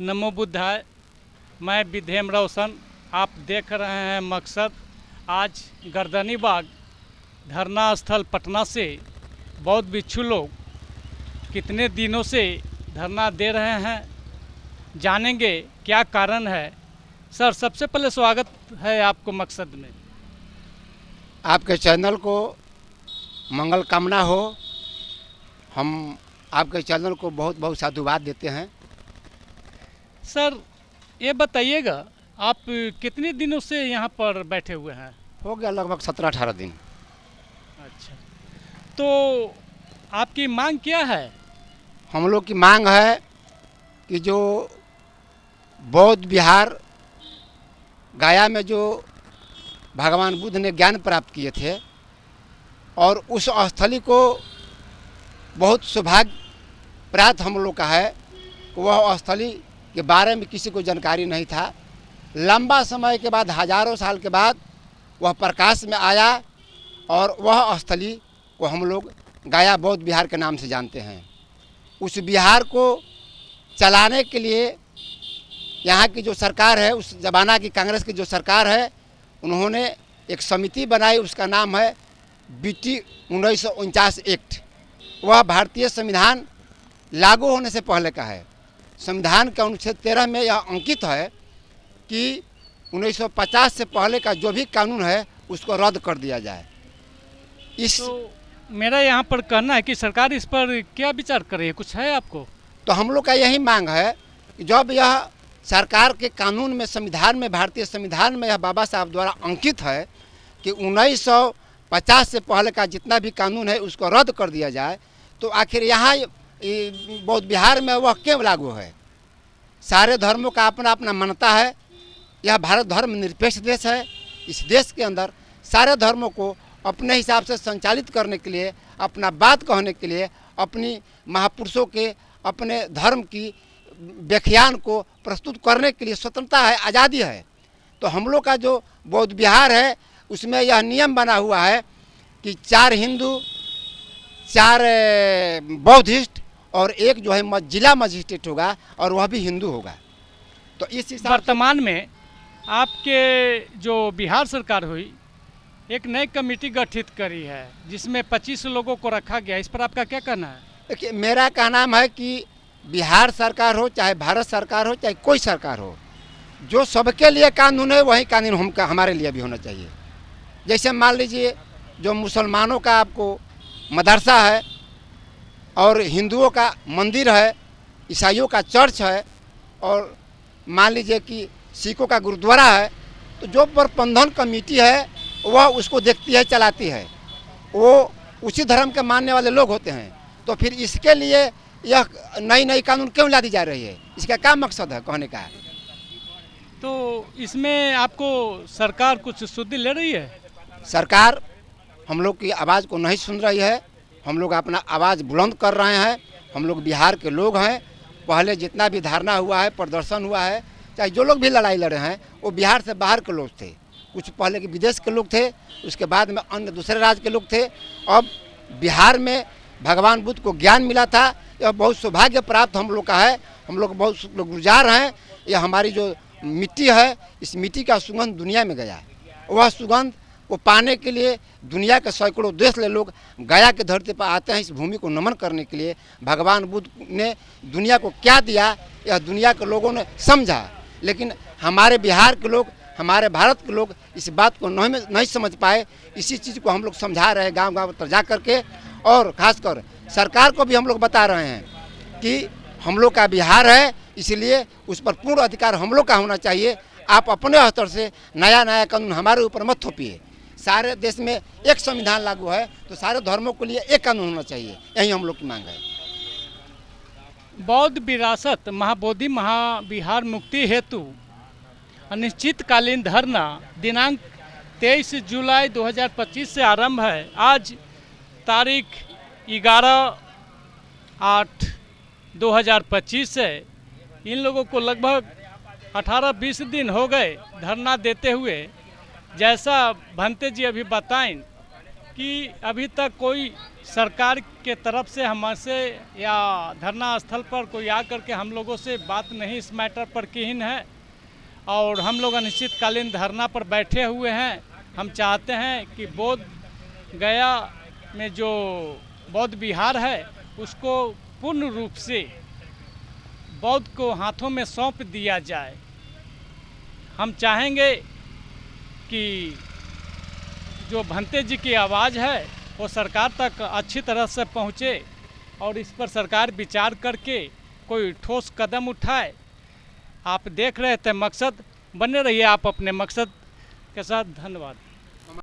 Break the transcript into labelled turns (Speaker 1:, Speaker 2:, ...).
Speaker 1: नमो बुद्धाय। मैं विधेम रोशन। आप देख रहे हैं मकसद। आज गर्दनी बाग धरना स्थल पटना से बौद्ध भिक्षु लोग कितने दिनों से धरना दे रहे हैं, जानेंगे क्या कारण है। सर, सबसे पहले स्वागत है आपको मकसद में।
Speaker 2: आपके चैनल को मंगल कामना हो। हम आपके चैनल को बहुत बहुत साधुवाद देते हैं।
Speaker 1: सर, ये बताइएगा, आप कितने दिनों से यहाँ पर बैठे हुए हैं?
Speaker 2: हो गया लगभग 17-18 दिन।
Speaker 1: अच्छा, तो आपकी मांग क्या है?
Speaker 2: हम लोग की मांग है कि जो बौद्ध विहार गया में जो भगवान बुद्ध ने ज्ञान प्राप्त किए थे और उस स्थली को बहुत सौभाग्य प्राप्त हम लोग का है। वह स्थली के बारे में किसी को जानकारी नहीं था। लंबा समय के बाद, हजारों साल के बाद वह प्रकाश में आया और वह स्थली को हम लोग गया बौद्ध विहार के नाम से जानते हैं। उस विहार को चलाने के लिए यहाँ की जो सरकार है, उस ज़माना की कांग्रेस की जो सरकार है, उन्होंने एक समिति बनाई। उसका नाम है BT 1949 एक्ट। वह भारतीय संविधान लागू होने से पहले का है। संविधान के अनुच्छेद 13 में यह अंकित है कि 1950 से पहले का जो भी कानून है उसको रद्द कर दिया जाए।
Speaker 1: तो मेरा यहाँ पर कहना है कि सरकार इस पर क्या विचार कर रही है, कुछ है आपको?
Speaker 2: तो हम लोग का यही मांग है कि जब यह सरकार के कानून में, संविधान में, भारतीय संविधान में यह बाबा साहब द्वारा अंकित है कि 1950 से पहले का जितना भी कानून है उसको रद्द कर दिया जाए, तो आखिर यहाँ बौद्ध विहार में वह क्यों लागू है? सारे धर्मों का अपना अपना मान्यता है। यह भारत धर्म निरपेक्ष देश है। इस देश के अंदर सारे धर्मों को अपने हिसाब से संचालित करने के लिए, अपना बात कहने के लिए, अपनी महापुरुषों के अपने धर्म की व्याख्यान को प्रस्तुत करने के लिए स्वतंत्रता है, आज़ादी है। तो हम लोग का जो बौद्ध विहार है उसमें यह नियम बना हुआ है कि 4 हिंदू, 4 बौद्धिस्ट और एक जो है जिला मजिस्ट्रेट होगा और वह भी हिंदू होगा। तो इस हिसाब
Speaker 1: वर्तमान में आपके जो बिहार सरकार हुई, एक नई कमेटी गठित करी है जिसमें 25 लोगों को रखा गया। इस पर आपका क्या कहना है?
Speaker 2: देखिए, मेरा कहना है कि बिहार सरकार हो, चाहे भारत सरकार हो, चाहे कोई सरकार हो, जो सबके लिए कानून है वही कानून हमारे लिए भी होना चाहिए। जैसे मान लीजिए, जो मुसलमानों का आपको मदरसा है और हिंदुओं का मंदिर है, ईसाइयों का चर्च है और मान लीजिए कि सिखों का गुरुद्वारा है, तो जो प्रबंधन कमेटी है वह उसको देखती है, चलाती है। वो उसी धर्म के मानने वाले लोग होते हैं। तो फिर इसके लिए यह नई कानून क्यों ला दी जा रही है? इसका क्या मकसद है कहने का?
Speaker 1: तो इसमें आपको सरकार कुछ सुधि ले रही है?
Speaker 2: सरकार हम लोग की आवाज़ को नहीं सुन रही है। हम लोग अपना आवाज़ बुलंद कर रहे हैं। हम लोग बिहार के लोग हैं। पहले जितना भी धरना हुआ है, प्रदर्शन हुआ है, चाहे जो लोग भी लड़ाई लड़े हैं, वो बिहार से बाहर के लोग थे। कुछ पहले के विदेश के लोग थे, उसके बाद में अन्य दूसरे राज्य के लोग थे। अब बिहार में भगवान बुद्ध को ज्ञान मिला था। यह बहुत सौभाग्य प्राप्त हम लोग का है। हम लोग बहुत शुक्रगुजार हैं। यह हमारी जो मिट्टी है, इस मिट्टी का सुगंध दुनिया में गया। वह सुगंध को पाने के लिए दुनिया के सैकड़ों देश के लोग गया के धरती पर आते हैं इस भूमि को नमन करने के लिए। भगवान बुद्ध ने दुनिया को क्या दिया, यह दुनिया के लोगों ने समझा। लेकिन हमारे बिहार के लोग, हमारे भारत के लोग इस बात को नहीं समझ पाए। इसी चीज़ को हम लोग समझा रहे हैं गांव-गांव पर जा करके, और खासकर सरकार को भी हम लोग बता रहे हैं कि हम लोग का बिहार है, इसलिए उस पर पूर्ण अधिकार हम लोग का होना चाहिए। आप अपने स्तर से नया कानून हमारे ऊपर मत थोपिए। सारे देश में एक संविधान लागू है, तो सारे धर्मों के लिए एक कानून होना चाहिए। यही हम लोग की मांग है।
Speaker 1: बौद्ध विरासत महाबोधि महाविहार मुक्ति हेतु अनिश्चितकालीन धरना दिनांक 23 जुलाई 2025 से आरंभ है। आज तारीख 11/8/2025 है। इन लोगों को लगभग 18-20 दिन हो गए धरना देते हुए। जैसा भंते जी अभी बताएं कि अभी तक कोई सरकार के तरफ से हमसे या धरना स्थल पर कोई आकर के हम लोगों से बात नहीं इस मैटर पर कीन है और हम लोग अनिश्चितकालीन धरना पर बैठे हुए हैं। हम चाहते हैं कि बोध गया में जो बौद्ध विहार है उसको पूर्ण रूप से बौद्ध को हाथों में सौंप दिया जाए। हम चाहेंगे कि जो भंते जी की आवाज़ है वो सरकार तक अच्छी तरह से पहुँचे और इस पर सरकार विचार करके कोई ठोस कदम उठाए। आप देख रहे थे मकसद, बने रहिए आप अपने मकसद के साथ। धन्यवाद।